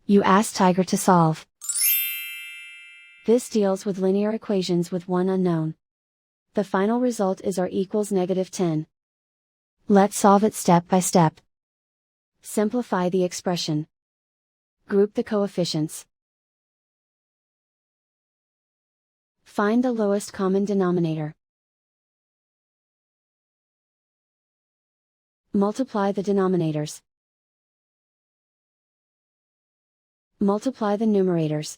You ask Tiger to solve. This deals with linear equations with one unknown. The final result is r equals -10. Let's solve it step by step. Simplify the expression. Group the coefficients. Find the lowest common denominator. Multiply the denominators. Multiply the numerators.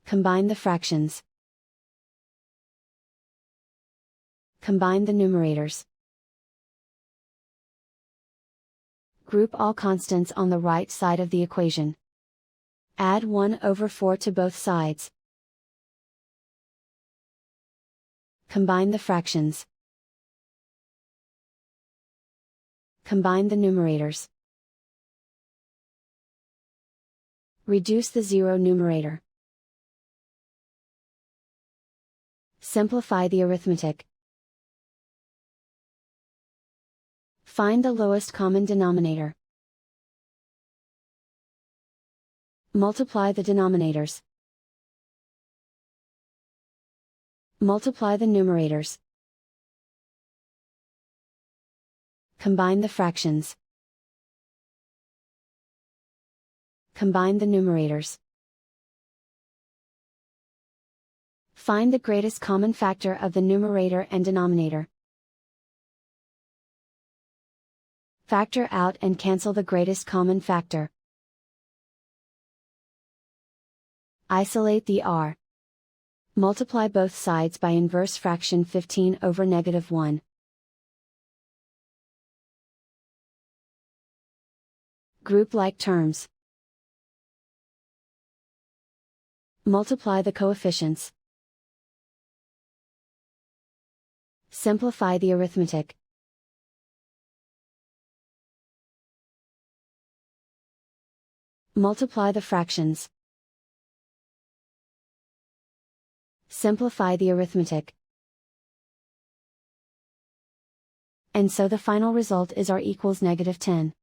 Combine the fractions. Combine the numerators. Group all constants on the right side of the equation. Add 1/4 to both sides. Combine the fractions. Combine the numerators. Reduce the zero numerator. Simplify the arithmetic. Find the lowest common denominator. Multiply the denominators. Multiply the numerators. Combine the fractions. Combine the numerators. Find the greatest common factor of the numerator and denominator. Factor out and cancel the greatest common factor. Isolate the r. Multiply both sides by inverse fraction 15/-1. Group like terms. Multiply the coefficients. Simplify the arithmetic. Multiply the fractions. Simplify the arithmetic. And so the final result is r equals -10.